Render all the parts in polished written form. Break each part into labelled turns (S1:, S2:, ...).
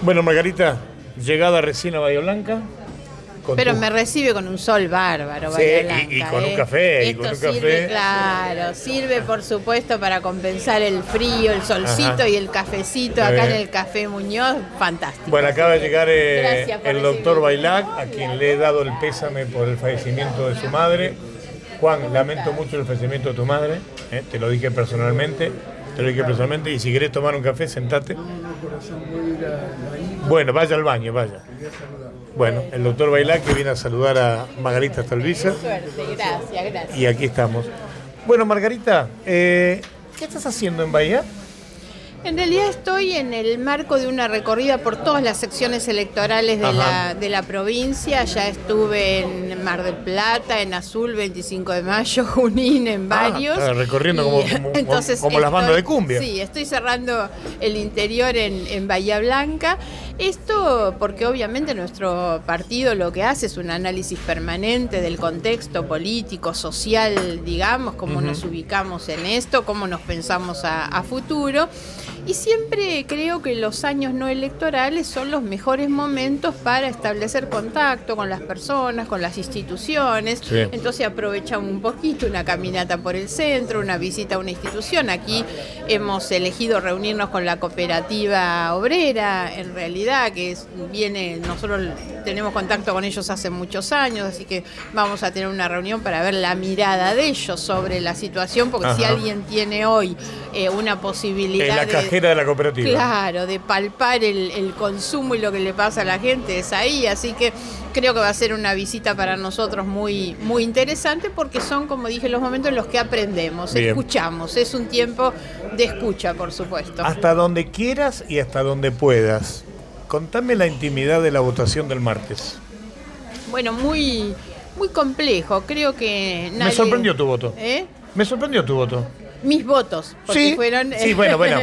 S1: Bueno, Margarita, llegada recién a Bahía Blanca.
S2: Pero me recibe con un sol bárbaro,
S1: Sí,
S2: Bahía Blanca,
S1: y con un café.
S2: Esto
S1: y con un
S2: sirve,
S1: café.
S2: claro, sirve por supuesto para compensar el frío, el solcito.
S1: Ajá.
S2: Y el cafecito acá en el Café Muñoz, fantástico.
S1: Bueno, acaba de llegar
S2: Gracias por
S1: el doctor
S2: recibirme.
S1: Bailac, a quien le he dado el pésame por el fallecimiento de su madre. Juan, lamento mucho el fallecimiento de tu madre, te lo dije personalmente, y si querés tomar un café, sentate. Bueno, vaya al baño, vaya. Bueno, el doctor Bailac que viene a saludar a Margarita Stolbizer.
S2: Suerte, gracias.
S1: Y aquí estamos. Bueno, Margarita, ¿qué estás haciendo en Bahía?
S2: En realidad estoy en el marco de una recorrida por todas las secciones electorales de la provincia. Ya estuve en Mar del Plata, en Azul, 25 de mayo, Junín, en varios.
S1: Recorriendo como las bandas de cumbia.
S2: Sí, estoy cerrando el interior en Bahía Blanca. Esto porque obviamente nuestro partido lo que hace es un análisis permanente del contexto político, social, digamos, cómo nos ubicamos en esto, cómo nos pensamos a futuro. Y siempre creo que los años no electorales son los mejores momentos para establecer contacto con las personas, con las instituciones.
S1: Sí.
S2: Entonces aprovechamos un poquito una caminata por el centro, una visita a una institución. Aquí hemos elegido reunirnos con la cooperativa obrera, en realidad, nosotros tenemos contacto con ellos hace muchos años, así que vamos a tener una reunión para ver la mirada de ellos sobre la situación, porque si alguien tiene hoy una posibilidad
S1: en la cajera de la cooperativa.
S2: Claro, de palpar el consumo y lo que le pasa a la gente es ahí, así que creo que va a ser una visita para nosotros muy, muy interesante, porque son, como dije, los momentos en los que aprendemos, escuchamos, es un tiempo de escucha, por supuesto.
S1: Hasta donde quieras y hasta donde puedas. Contame la intimidad de la votación del martes.
S2: Bueno, muy, muy complejo, creo que nadie...
S1: Me sorprendió tu voto. Me sorprendió tu voto.
S2: Mis votos, porque fueron
S1: bueno,
S2: fueron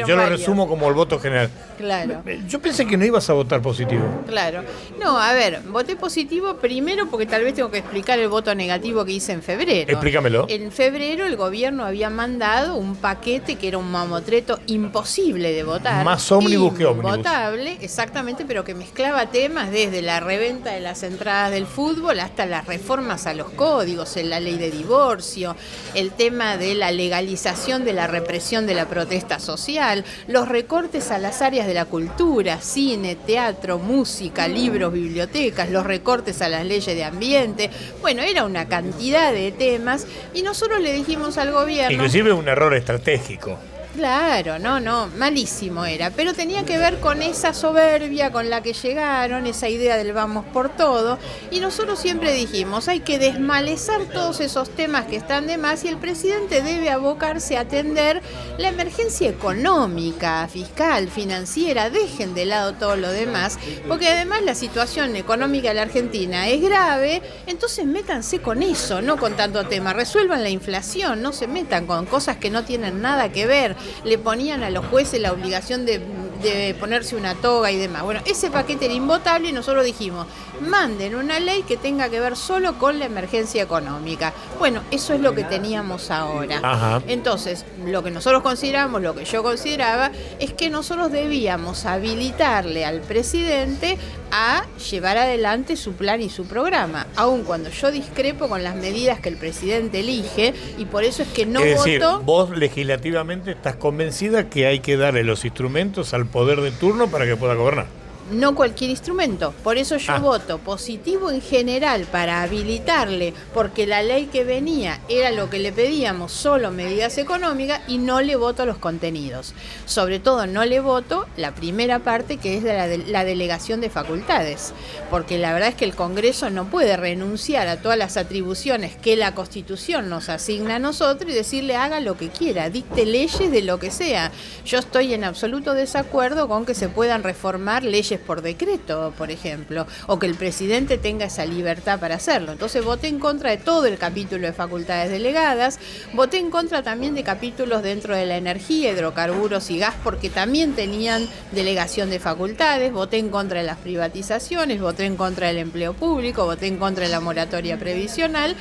S1: yo lo
S2: varios.
S1: resumo como el voto general.
S2: Claro.
S1: Yo pensé que no ibas a votar positivo.
S2: Claro. No, a ver, voté positivo primero porque tal vez tengo que explicar el voto negativo que hice en febrero.
S1: Explícamelo.
S2: En febrero el gobierno había mandado un paquete que era un mamotreto imposible de votar.
S1: Más ómnibus que ómnibus.
S2: Votable, exactamente, pero que mezclaba temas desde la reventa de las entradas del fútbol hasta las reformas a los códigos, en la ley de divorcio, el tema de la legalización de la represión de la protesta social, los recortes a las áreas de la cultura, cine, teatro, música, libros, bibliotecas, los recortes a las leyes de ambiente. Bueno, era una cantidad de temas y nosotros le dijimos al gobierno...
S1: Inclusive un error estratégico.
S2: Claro, no, malísimo era, pero tenía que ver con esa soberbia con la que llegaron, esa idea del vamos por todo, y nosotros siempre dijimos, hay que desmalezar todos esos temas que están de más y el presidente debe abocarse a atender la emergencia económica, fiscal, financiera, dejen de lado todo lo demás, porque además la situación económica de la Argentina es grave, entonces métanse con eso, no con tanto tema, resuelvan la inflación, no se metan con cosas que no tienen nada que ver. Le ponían a los jueces la obligación de ponerse una toga y demás. Bueno, ese paquete era invotable y nosotros dijimos, manden una ley que tenga que ver solo con la emergencia económica. Bueno, eso es lo que teníamos ahora. Entonces, lo que nosotros consideramos, lo que yo consideraba, es que nosotros debíamos habilitarle al presidente a llevar adelante su plan y su programa, aun cuando yo discrepo con las medidas que el presidente elige, y por eso es que no votó.
S1: Es decir, vos legislativamente estás convencida que hay que darle los instrumentos al poder de turno para que pueda gobernar.
S2: No cualquier instrumento, por eso yo voto positivo en general para habilitarle, porque la ley que venía era lo que le pedíamos, solo medidas económicas, y no le voto los contenidos. Sobre todo no le voto la primera parte, que es la delegación de facultades, porque la verdad es que el Congreso no puede renunciar a todas las atribuciones que la Constitución nos asigna a nosotros y decirle haga lo que quiera, dicte leyes de lo que sea. Yo estoy en absoluto desacuerdo con que se puedan reformar leyes por decreto, por ejemplo, o que el presidente tenga esa libertad para hacerlo. Entonces voté en contra de todo el capítulo de facultades delegadas, voté en contra también de capítulos dentro de la energía, hidrocarburos y gas, porque también tenían delegación de facultades, voté en contra de las privatizaciones, voté en contra del empleo público, voté en contra de la moratoria previsional,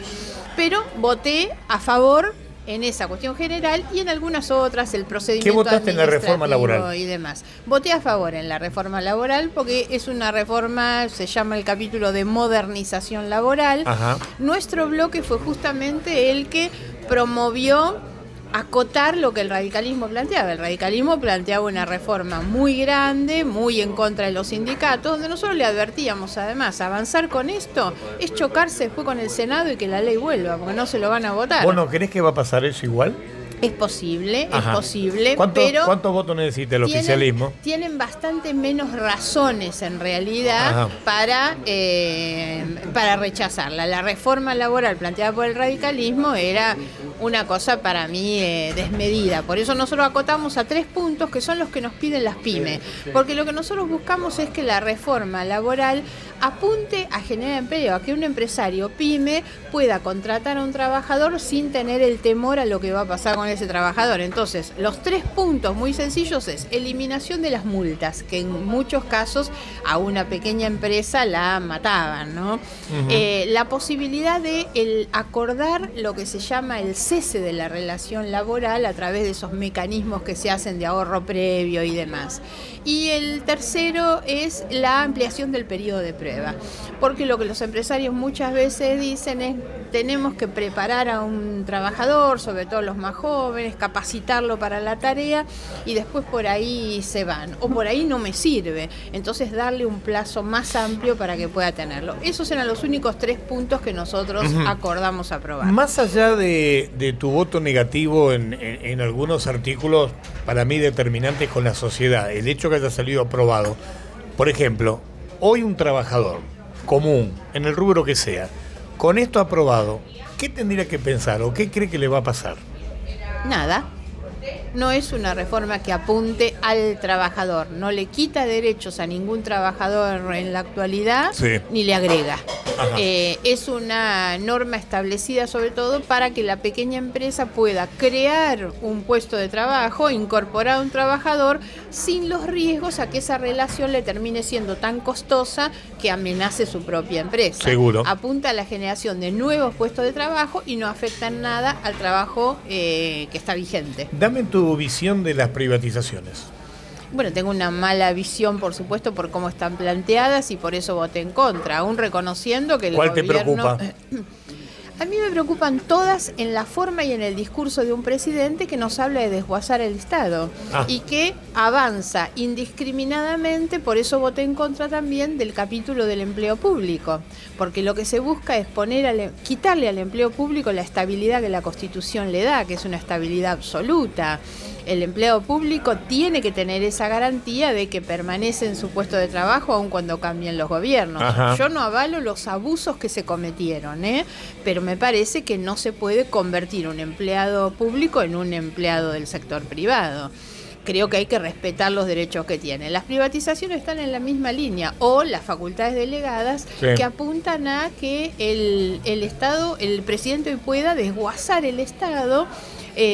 S2: pero voté a favor en esa cuestión general y en algunas otras, el procedimiento
S1: ¿Qué votaste en la reforma laboral?
S2: Y demás. Voté a favor en la reforma laboral porque es una reforma, se llama el capítulo de modernización laboral.
S1: Ajá.
S2: Nuestro bloque fue justamente el que promovió acotar lo que el radicalismo planteaba. El radicalismo planteaba una reforma muy grande, muy en contra de los sindicatos, donde nosotros le advertíamos, además, avanzar con esto es chocarse después con el Senado y que la ley vuelva, porque no se lo van a votar.
S1: ¿Vos no crees que va a pasar eso igual?
S2: Es posible,
S1: Ajá.
S2: es posible,
S1: pero ¿cuántos votos necesita el oficialismo?
S2: Tienen bastante menos razones en realidad para rechazarla. La reforma laboral planteada por el radicalismo era una cosa para mí desmedida. Por eso nosotros acotamos a 3 puntos que son los que nos piden las pymes. Porque lo que nosotros buscamos es que la reforma laboral apunte a generar empleo, a que un empresario pyme pueda contratar a un trabajador sin tener el temor a lo que va a pasar con ese trabajador. Entonces, los 3 puntos muy sencillos es eliminación de las multas, que en muchos casos a una pequeña empresa la mataban, ¿no? Uh-huh. La posibilidad de acordar lo que se llama el cese de la relación laboral a través de esos mecanismos que se hacen de ahorro previo y demás. Y el tercero es la ampliación del periodo de prueba, porque lo que los empresarios muchas veces dicen es tenemos que preparar a un trabajador, sobre todo los más jóvenes, capacitarlo para la tarea y después por ahí se van, o por ahí no me sirve, entonces darle un plazo más amplio para que pueda tenerlo. Esos eran los únicos 3 puntos que nosotros acordamos aprobar.
S1: Más allá de tu voto negativo en algunos artículos, para mí determinantes con la sociedad, el hecho que haya salido aprobado, por ejemplo, hoy un trabajador común, en el rubro que sea, con esto aprobado, ¿qué tendría que pensar o qué cree que le va a pasar?
S2: Nada. No es una reforma que apunte al trabajador, no le quita derechos a ningún trabajador en la actualidad, ni le agrega. Es una norma establecida sobre todo para que la pequeña empresa pueda crear un puesto de trabajo, incorporar a un trabajador sin los riesgos a que esa relación le termine siendo tan costosa que amenace su propia empresa.
S1: Seguro.
S2: Apunta a la generación de nuevos puestos de trabajo y no afecta en nada al trabajo que está vigente.
S1: Dame tu visión de las privatizaciones.
S2: Bueno, tengo una mala visión, por supuesto, por cómo están planteadas y por eso voté en contra, aún reconociendo que el
S1: ¿Cuál
S2: gobierno...
S1: te preocupa?
S2: A mí me preocupan todas en la forma y en el discurso de un presidente que nos habla de desguazar el Estado y que avanza indiscriminadamente, por eso voté en contra también del capítulo del empleo público, porque lo que se busca es quitarle al empleo público la estabilidad que la Constitución le da, que es una estabilidad absoluta. El empleado público tiene que tener esa garantía de que permanece en su puesto de trabajo aun cuando cambien los gobiernos. Yo no avalo los abusos que se cometieron, pero me parece que no se puede convertir un empleado público en un empleado del sector privado. Creo que hay que respetar los derechos que tiene. Las privatizaciones están en la misma línea, o las facultades delegadas que apuntan a que el Estado, el presidente hoy pueda desguazar el Estado,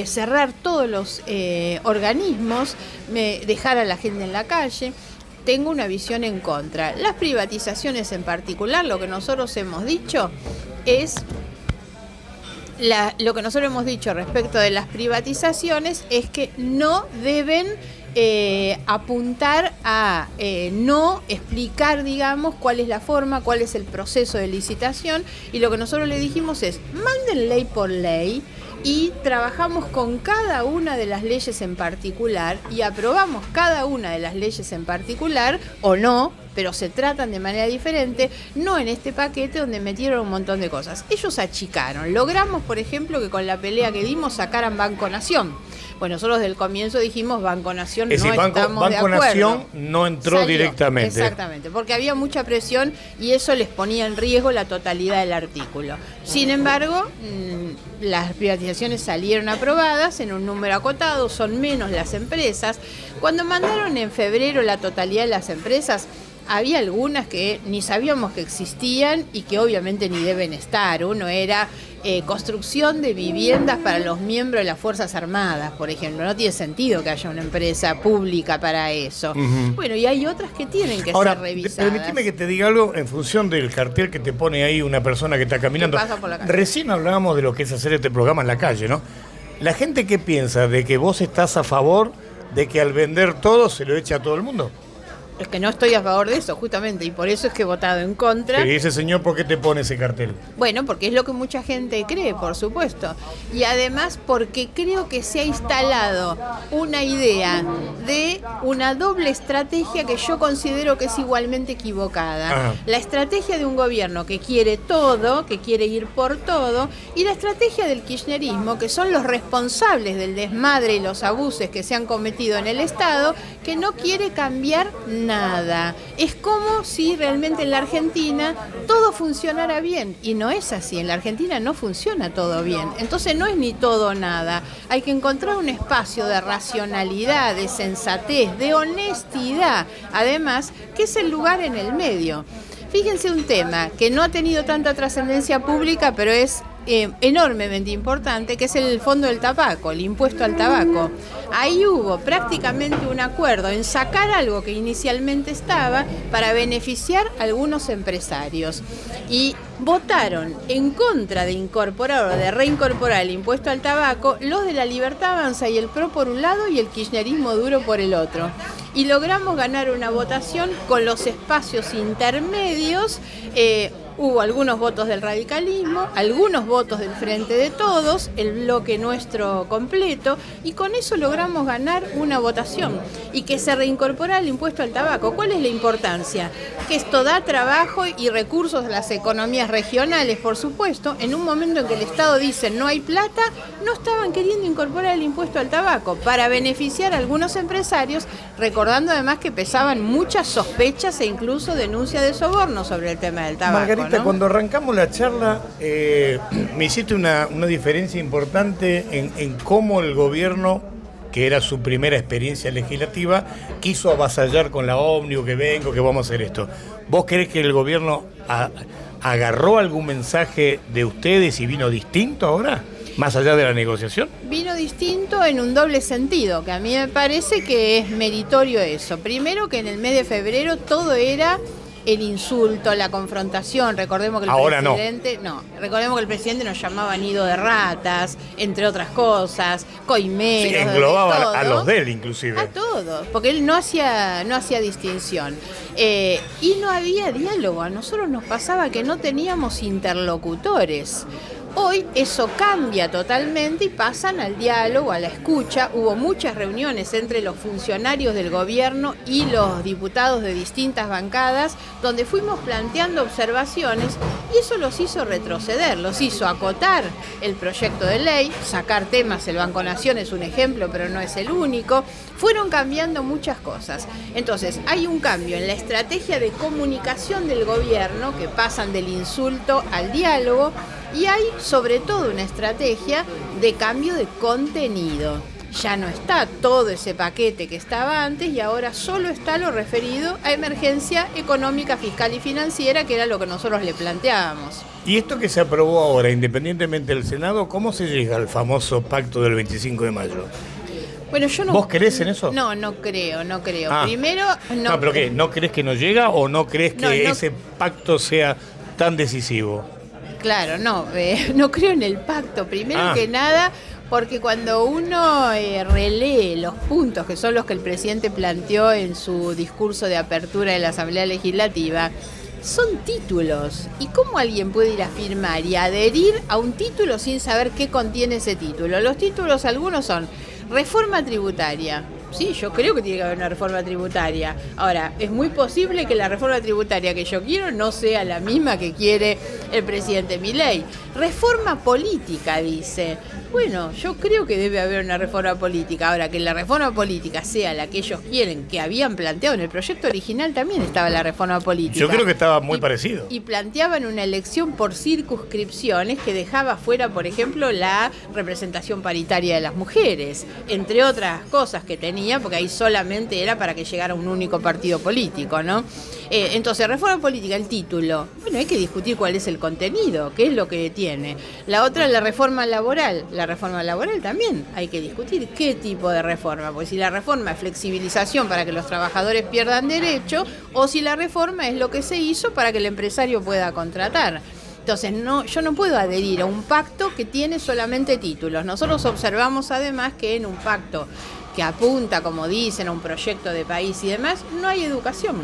S2: cerrar todos los organismos, dejar a la gente en la calle. Tengo una visión en contra. Las privatizaciones en particular, lo que nosotros hemos dicho es... Lo que nosotros hemos dicho respecto de las privatizaciones es que no deben apuntar a no explicar, digamos, cuál es la forma, cuál es el proceso de licitación, y lo que nosotros le dijimos es, manden ley por ley y trabajamos con cada una de las leyes en particular y aprobamos cada una de las leyes en particular o no, pero se tratan de manera diferente, no en este paquete donde metieron un montón de cosas. Ellos achicaron. Logramos, por ejemplo, que con la pelea que dimos sacaran Banco Nación. Bueno, nosotros desde el comienzo dijimos Banco Nación no estamos de acuerdo.
S1: Banco Nación no entró directamente.
S2: Exactamente, porque había mucha presión y eso les ponía en riesgo la totalidad del artículo. Sin embargo, las privatizaciones salieron aprobadas en un número acotado, son menos las empresas. Cuando mandaron en febrero la totalidad de las empresas, había algunas que ni sabíamos que existían y que obviamente ni deben estar. Uno era construcción de viviendas para los miembros de las Fuerzas Armadas, por ejemplo. No tiene sentido que haya una empresa pública para eso. Bueno, y hay otras que tienen que ser revisadas.
S1: Permitime que te diga algo en función del cartel que te pone ahí una persona que está caminando.
S2: ¿Qué pasa por la calle?
S1: Recién hablábamos de lo que es hacer este programa en la calle, ¿no? ¿La gente qué piensa? ¿De que vos estás a favor de que al vender todo se lo eche a todo el mundo?
S2: Es que no estoy a favor de eso, justamente, y por eso es que he votado en contra.
S1: Y dice, señor, ¿por qué te pone ese cartel?
S2: Bueno, porque es lo que mucha gente cree, por supuesto. Y además porque creo que se ha instalado una idea de una doble estrategia que yo considero que es igualmente equivocada.
S1: Ajá.
S2: La estrategia de un gobierno que quiere todo, que quiere ir por todo, y la estrategia del kirchnerismo, que son los responsables del desmadre y los abusos que se han cometido en el Estado, que no quiere cambiar nada. Es como si realmente en la Argentina todo funcionara bien, y no es así. En la Argentina no funciona todo bien, entonces no es ni todo o nada. Hay que encontrar un espacio de racionalidad, de sensatez, de honestidad, además, que es el lugar en el medio. Fíjense un tema que no ha tenido tanta trascendencia pública, pero es enormemente importante, que es el fondo del tabaco, el impuesto al tabaco. Ahí hubo prácticamente un acuerdo en sacar algo que inicialmente estaba para beneficiar a algunos empresarios, y votaron en contra de incorporar o de reincorporar el impuesto al tabaco los de la Libertad Avanza y el PRO por un lado y el kirchnerismo duro por el otro. Y logramos ganar una votación con los espacios intermedios. Hubo algunos votos del radicalismo, algunos votos del Frente de Todos, el bloque nuestro completo, y con eso logramos ganar una votación y que se reincorpora el impuesto al tabaco. ¿Cuál es la importancia? Que esto da trabajo y recursos a las economías regionales, por supuesto. En un momento en que el Estado dice no hay plata, no estaban queriendo incorporar el impuesto al tabaco para beneficiar a algunos empresarios, recordando además que pesaban muchas sospechas e incluso denuncias de soborno sobre el tema del tabaco.
S1: Margarita,
S2: ¿no?
S1: Cuando arrancamos la charla, me hiciste una diferencia importante en cómo el gobierno, que era su primera experiencia legislativa, quiso avasallar con la ómnibus, que vengo, que vamos a hacer esto. ¿Vos crees que el gobierno agarró algún mensaje de ustedes y vino distinto ahora, más allá de la negociación?
S2: Vino distinto en un doble sentido, que a mí me parece que es meritorio eso. Primero, que en el mes de febrero todo era el insulto, la confrontación. Recordemos que recordemos que el presidente nos llamaba nido de ratas, entre otras cosas, coimeros.
S1: Sí, englobaba a los de él inclusive.
S2: A todos, porque él no hacía distinción. Y no había diálogo. A nosotros nos pasaba que no teníamos interlocutores. Hoy eso cambia totalmente y pasan al diálogo, a la escucha. Hubo muchas reuniones entre los funcionarios del gobierno y los diputados de distintas bancadas, donde fuimos planteando observaciones, y eso los hizo retroceder, los hizo acotar el proyecto de ley, sacar temas. El Banco Nación es un ejemplo, pero no es el único. Fueron cambiando muchas cosas. Entonces, hay un cambio en la estrategia de comunicación del gobierno, que pasan del insulto al diálogo, y hay sobre todo una estrategia de cambio de contenido. Ya no está todo ese paquete que estaba antes, y ahora solo está lo referido a emergencia económica, fiscal y financiera, que era lo que nosotros le planteábamos.
S1: Y esto que se aprobó ahora, independientemente del Senado, ¿cómo se llega al famoso pacto del 25 de mayo?
S2: Bueno, yo no.
S1: ¿Vos creés en eso?
S2: No creo. Primero, no.
S1: No, pero ¿qué? ¿No crees que no llega o no crees que ese pacto sea tan decisivo?
S2: Claro, no creo en el pacto, primero que nada, porque cuando uno relee los puntos, que son los que el presidente planteó en su discurso de apertura de la Asamblea Legislativa, son títulos. ¿Y cómo alguien puede ir a firmar y adherir a un título sin saber qué contiene ese título? Los títulos, algunos son reforma tributaria. Sí, yo creo que tiene que haber una reforma tributaria. Ahora, es muy posible que la reforma tributaria que yo quiero no sea la misma que quiere el presidente Milei. Reforma política, dice. Bueno, yo creo que debe haber una reforma política. Ahora, que la reforma política sea la que ellos quieren, que habían planteado en el proyecto original, también estaba la reforma política.
S1: Yo creo que estaba muy parecido.
S2: Y planteaban una elección por circunscripciones que dejaba fuera, por ejemplo, la representación paritaria de las mujeres, entre otras cosas que tenía, porque ahí solamente era para que llegara un único partido político, ¿no? Entonces, reforma política, el título. Bueno, hay que discutir cuál es el contenido, qué es lo que tiene. La otra es la reforma laboral. La reforma laboral también hay que discutir qué tipo de reforma, porque si la reforma es flexibilización para que los trabajadores pierdan derecho, o si la reforma es lo que se hizo para que el empresario pueda contratar. Entonces, yo no puedo adherir a un pacto que tiene solamente títulos. Nosotros observamos además que en un pacto que apunta, como dicen, a un proyecto de país y demás, no hay educación.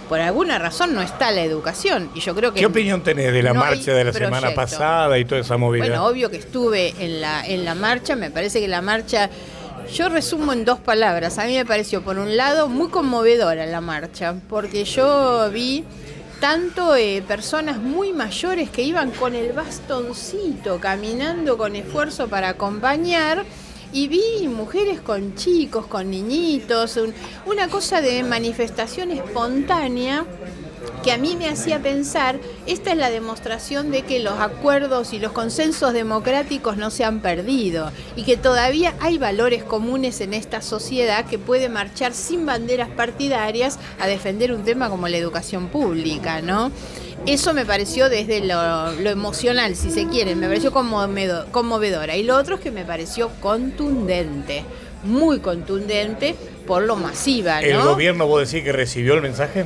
S2: Por alguna razón no está la educación. Y yo creo que
S1: ¿qué opinión tenés de la
S2: no
S1: marcha de la semana pasada y toda esa movida?
S2: Bueno, obvio que estuve en la marcha. Me parece que la marcha, yo resumo en 2 palabras. A mí me pareció, por un lado, muy conmovedora la marcha, porque yo vi tanto personas muy mayores que iban con el bastoncito, caminando con esfuerzo para acompañar, y vi mujeres con chicos, con niñitos, una cosa de manifestación espontánea que a mí me hacía pensar, esta es la demostración de que los acuerdos y los consensos democráticos no se han perdido y que todavía hay valores comunes en esta sociedad que puede marchar sin banderas partidarias a defender un tema como la educación pública, ¿no? Eso me pareció desde lo emocional, si se quiere, me pareció conmovedora. Y lo otro es que me pareció contundente, muy contundente por lo masiva, ¿no?
S1: ¿El gobierno, vos decís, que recibió el mensaje?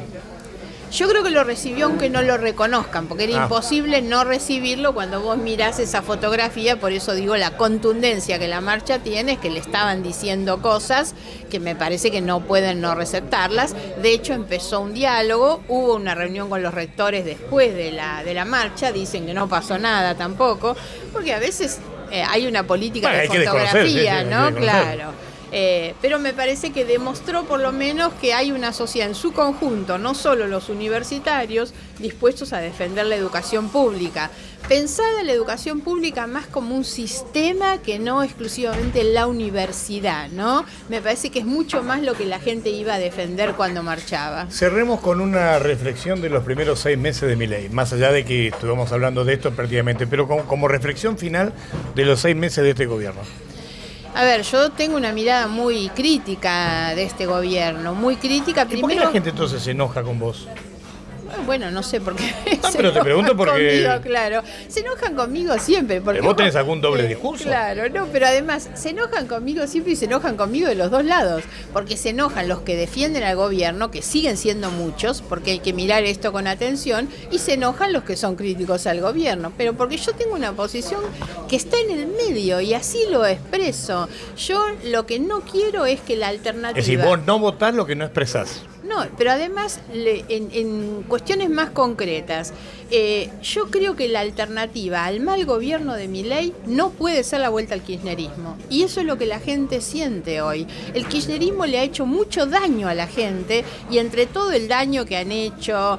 S2: Yo creo que lo recibió aunque no lo reconozcan, porque era imposible no recibirlo cuando vos mirás esa fotografía. Por eso digo, la contundencia que la marcha tiene es que le estaban diciendo cosas que me parece que no pueden no receptarlas. De hecho, empezó un diálogo, hubo una reunión con los rectores después de la marcha, dicen que no pasó nada tampoco, porque a veces hay una política de fotografía, ¿no? Claro. Pero me parece que demostró por lo menos que hay una sociedad en su conjunto, no solo los universitarios, dispuestos a defender la educación pública. Pensada la educación pública más como un sistema que no exclusivamente la universidad, ¿no? Me parece que es mucho más lo que la gente iba a defender cuando marchaba.
S1: Cerremos con una reflexión de los primeros 6 meses de Milei, más allá de que estuvimos hablando de esto prácticamente, pero como reflexión final de los 6 meses de este gobierno.
S2: A ver, yo tengo una mirada muy crítica de este gobierno, muy crítica.
S1: ¿Y por qué la gente entonces se enoja con vos?
S2: Bueno, no sé por qué.
S1: Pero te pregunto porque...
S2: Conmigo, claro. Se enojan conmigo siempre. Porque
S1: ¿Vos tenés algún doble discurso?
S2: Claro, no, pero además se enojan conmigo siempre y se enojan conmigo de los dos lados. Porque se enojan los que defienden al gobierno, que siguen siendo muchos, porque hay que mirar esto con atención, y se enojan los que son críticos al gobierno. Pero porque yo tengo una posición que está en el medio y así lo expreso. Yo lo que no quiero es que la alternativa...
S1: Es decir, vos no votás lo que no expresás.
S2: No, pero además, en cuestiones más concretas, yo creo que la alternativa al mal gobierno de Milei no puede ser la vuelta al kirchnerismo. Y eso es lo que la gente siente hoy. El kirchnerismo le ha hecho mucho daño a la gente, y entre todo el daño que han hecho,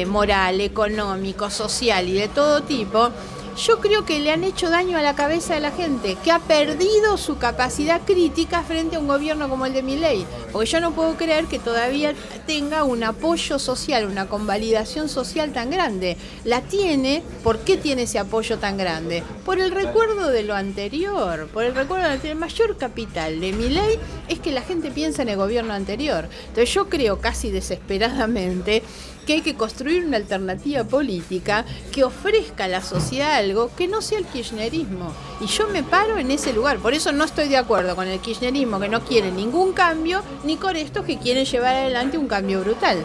S2: moral, económico, social y de todo tipo, yo creo que le han hecho daño a la cabeza de la gente, que ha perdido su capacidad crítica frente a un gobierno como el de Milei. Porque yo no puedo creer que todavía tenga un apoyo social, una convalidación social tan grande. La tiene. ¿Por qué tiene ese apoyo tan grande? Por el recuerdo de lo anterior. Por el recuerdo de el mayor capital de Milei es que la gente piensa en el gobierno anterior. Entonces yo creo casi desesperadamente que hay que construir una alternativa política que ofrezca a la sociedad algo que no sea el kirchnerismo. Y yo me paro en ese lugar. Por eso no estoy de acuerdo con el kirchnerismo, que no quiere ningún cambio, ni con estos que quieren llevar adelante un cambio brutal.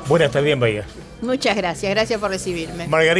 S1: Bueno, está bien, Bahía.
S2: Muchas gracias por recibirme.
S1: Margarita.